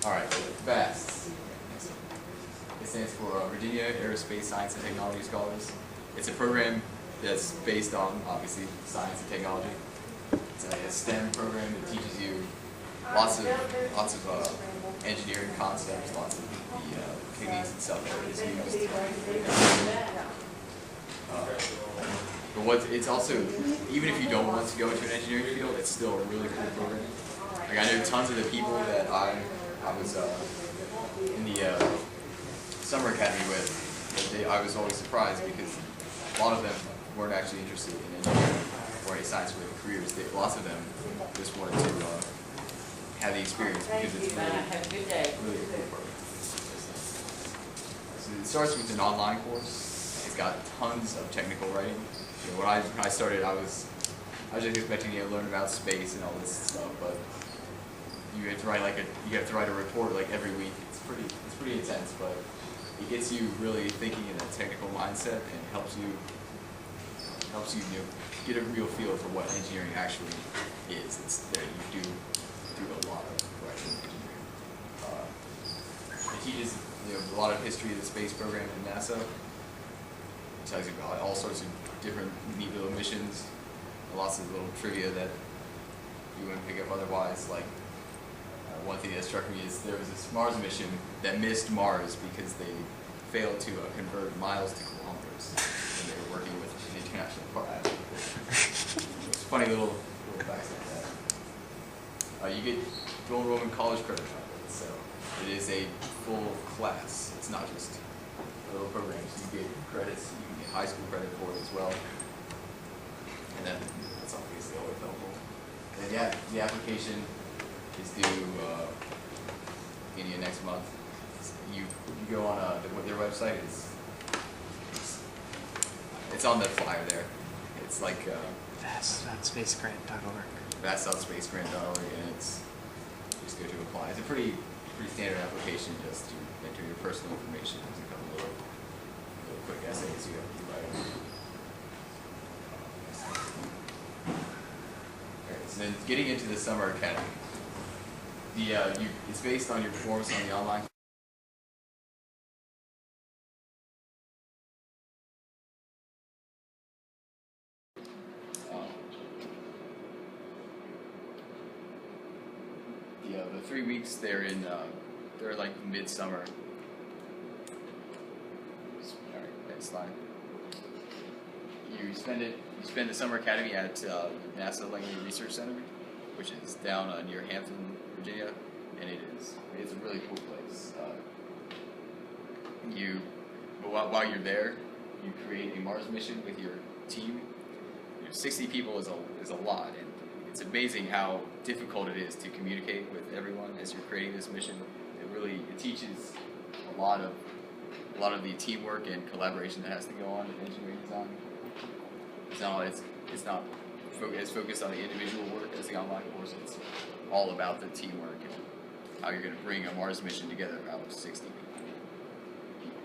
Alright, VASTS. It stands for Virginia Aerospace Science and Technology Scholars. It's a program that's based on, obviously, science and technology. It's a STEM program that teaches you lots of engineering concepts, lots of the techniques and stuff that is used. But it's also, even if you don't want to go into an engineering field, it's still a really cool program. Like, I know tons of the people that I was in the summer academy with. I was always surprised because a lot of them weren't actually interested in engineering or any science-related careers. Lots of them just wanted to have the experience because it's really a cool program. So it starts with an online course. It's got tons of technical writing. You know, when I started, I was just expecting to learn about space and all this stuff, but you have to write a report like every week. It's pretty intense, but it gets you really thinking in a technical mindset and helps you get a real feel for what engineering actually is. It's that you do a lot of writing engineering. It teaches a lot of history of the space program at NASA. It tells you about all sorts of different neat little missions, lots of little trivia that you wouldn't pick up otherwise. Like one thing that struck me is there was this Mars mission that missed Mars because they failed to convert miles to kilometers when they were working with an international partner. It's funny little facts like that. You get dual enrollment college credit out of it, so it is a full class. It's not just little programs. You get credits, you can get high school credit for it as well. And then that's obviously always helpful. And yeah, the application is due beginning of next month. You go on their website. It's on the flyer there. It's like VASTS.spacegrant.org. VASTS.spacegrant.org, and it's just go to apply. It's a pretty standard application. Just to enter your personal information. There's a couple little quick essays you have to write. Alright, so then getting into the summer academy. It's based on your performance on the online. The 3 weeks they're like midsummer. Alright, next slide. You spend the summer academy at NASA Langley Research Center, which is down near Hampton, Virginia, and it's a really cool place. While you're there, you create a Mars mission with your team. 60 people is a lot, and it's amazing how difficult it is to communicate with everyone as you're creating this mission. It teaches a lot of the teamwork and collaboration that has to go on in engineering design. It's not as focused on the individual work as the online course. It's all about the teamwork and how you're going to bring a Mars mission together out of 60 people.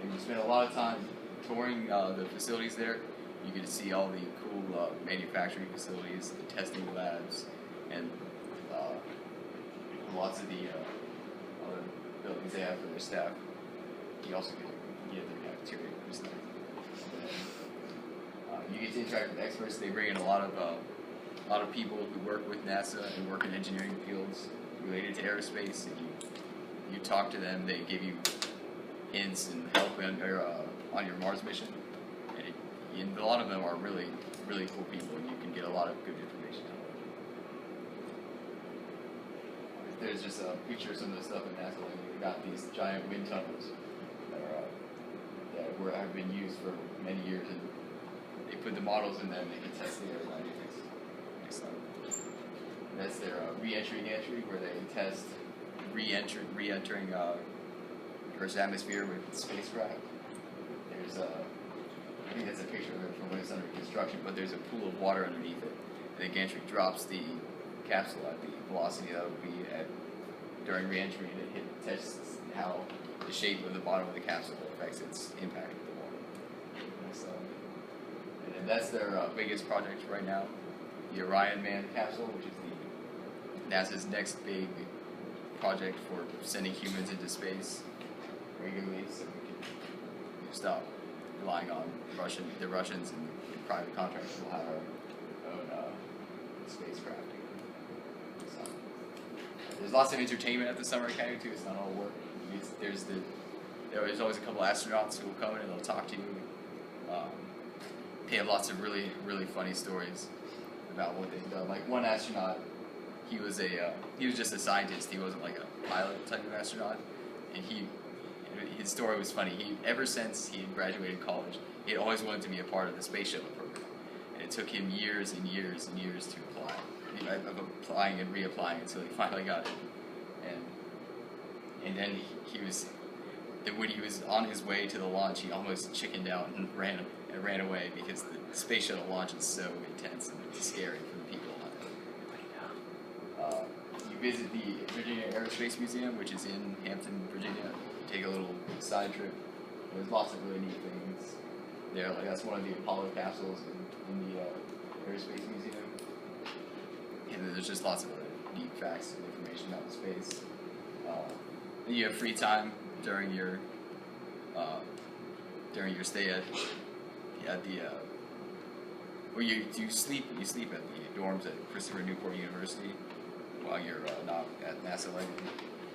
And you spend a lot of time touring the facilities there. You get to see all the cool manufacturing facilities, the testing labs, and lots of the other buildings they have for their staff. You also get their cafeteria, which is nice. You get to interact with experts. They bring in a lot of people who work with NASA and work in engineering fields related to aerospace. And you talk to them. They give you hints and help on your Mars mission. And a lot of them are really, really cool people, and you can get a lot of good information out of them. There's just a picture of some of the stuff in NASA. We've got these giant wind tunnels that have been used for many years, and they put the models in them. They can test the aerodynamics. Next slide. That's their re-entry gantry, where they test re-entering Earth's atmosphere with spacecraft. There's I think that's a picture of it from when it's under construction, but there's a pool of water underneath it. And the gantry drops the capsule at the velocity that would be at during re-entry, and it tests how the shape of the bottom of the capsule affects its impact with the water. So, and that's their biggest project right now, the Orion manned capsule, which is NASA's next big project for sending humans into space regularly, so we can stop relying on the Russians and private contractors. We'll have our own spacecraft. So, there's lots of entertainment at the summer academy too. It's not all work. There's always a couple astronauts who will come in and they'll talk to you. They have lots of really, really funny stories about what they've done. Like one astronaut, he was just a scientist. He wasn't like a pilot type of astronaut, and his story was funny. Ever since he had graduated college, he had always wanted to be a part of the space shuttle program, and it took him years and years and years to apply, of applying and reapplying until he finally got it. And then when he was on his way to the launch, he almost chickened out and ran away because the space shuttle launch is so intense and it's scary for the people on it. You visit the Virginia Aerospace Museum, which is in Hampton, Virginia. Take a little side trip. There's lots of really neat things there. Like that's one of the Apollo capsules in the Aerospace Museum. And there's just lots of other neat facts and information about space. You have free time during your stay at the where you sleep at the dorms at Christopher Newport University while you're not at NASA Langley.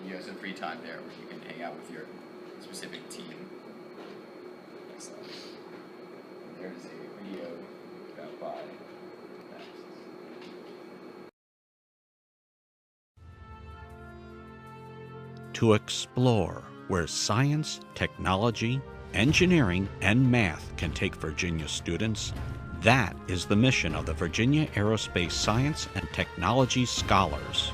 You have some free time there where you can hang out with your specific team. So there's a video about by VASTS. To explore where science, technology, engineering, and math can take Virginia students, that is the mission of the Virginia Aerospace Science and Technology Scholars.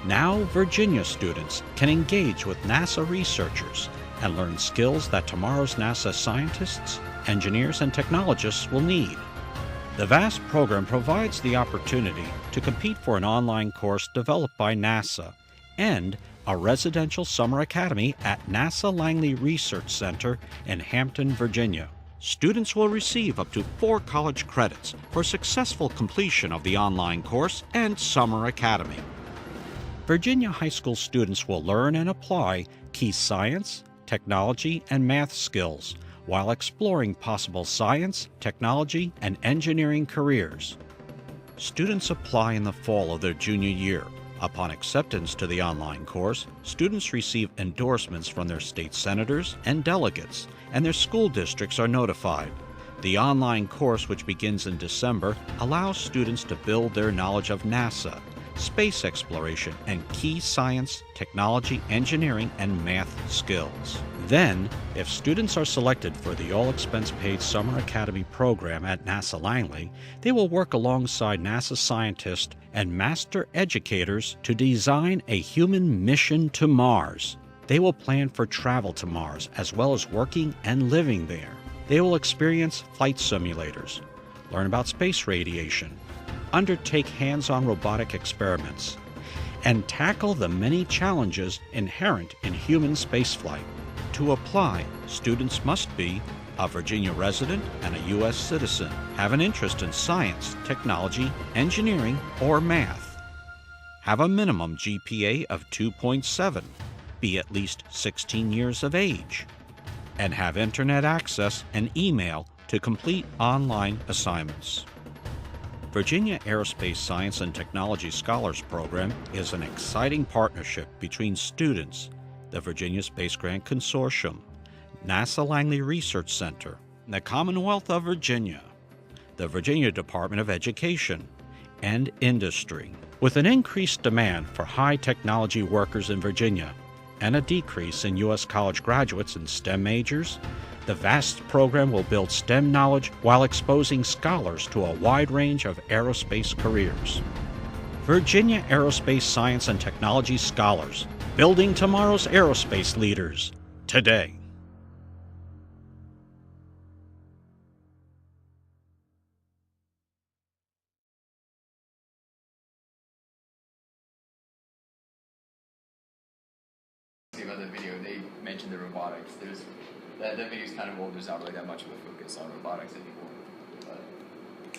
Now Virginia students can engage with NASA researchers and learn skills that tomorrow's NASA scientists, engineers, and technologists will need. The VASTS program provides the opportunity to compete for an online course developed by NASA and a residential summer academy at NASA Langley Research Center in Hampton, Virginia. Students will receive up to 4 college credits for successful completion of the online course and summer academy. Virginia high school students will learn and apply key science, technology, and math skills while exploring possible science, technology, and engineering careers. Students apply in the fall of their junior year. Upon acceptance to the online course, students receive endorsements from their state senators and delegates, and their school districts are notified. The online course, which begins in December, allows students to build their knowledge of NASA, space exploration, and key science, technology, engineering, and math skills. Then, if students are selected for the all-expense-paid Summer Academy program at NASA Langley, they will work alongside NASA scientists and master educators to design a human mission to Mars. They will plan for travel to Mars as well as working and living there. They will experience flight simulators, learn about space radiation, undertake hands-on robotic experiments, and tackle the many challenges inherent in human spaceflight. To apply, students must be a Virginia resident and a U.S. citizen, have an interest in science, technology, engineering, or math, have a minimum GPA of 2.7, be at least 16 years of age, and have internet access and email to complete online assignments. Virginia Aerospace Science and Technology Scholars Program is an exciting partnership between students, the Virginia Space Grant Consortium, NASA Langley Research Center, the Commonwealth of Virginia, the Virginia Department of Education, and industry. With an increased demand for high technology workers in Virginia and a decrease in U.S. college graduates in STEM majors, the VASTS program will build STEM knowledge while exposing scholars to a wide range of aerospace careers. Virginia Aerospace Science and Technology Scholars, building tomorrow's aerospace leaders, today. About the video, they mentioned the robotics. That video is kind of old. There's not really that much of a focus on robotics anymore, but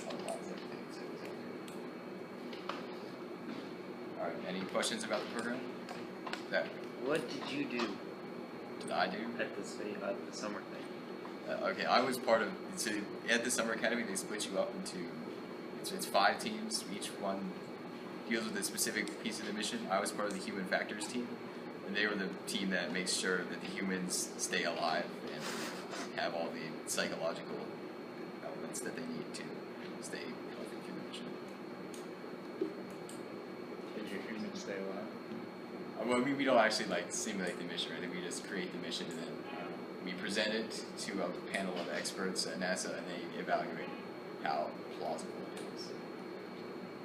otherwise everything is there. All right. Any questions about the program? That What did you do I do. at the city at the summer thing? Okay, I was part of. So at the summer academy, they split you up into it's 5 teams. Each one deals with a specific piece of the mission. I was part of the human factors team, and they were the team that makes sure that the humans stay alive and have all the psychological elements that they need to stay healthy through the mission. Did your humans stay alive? Well, we don't actually like simulate the mission, right? We just create the mission and then we present it to a panel of experts at NASA, and they evaluate how plausible it is.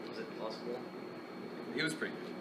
Was it possible? It was pretty good.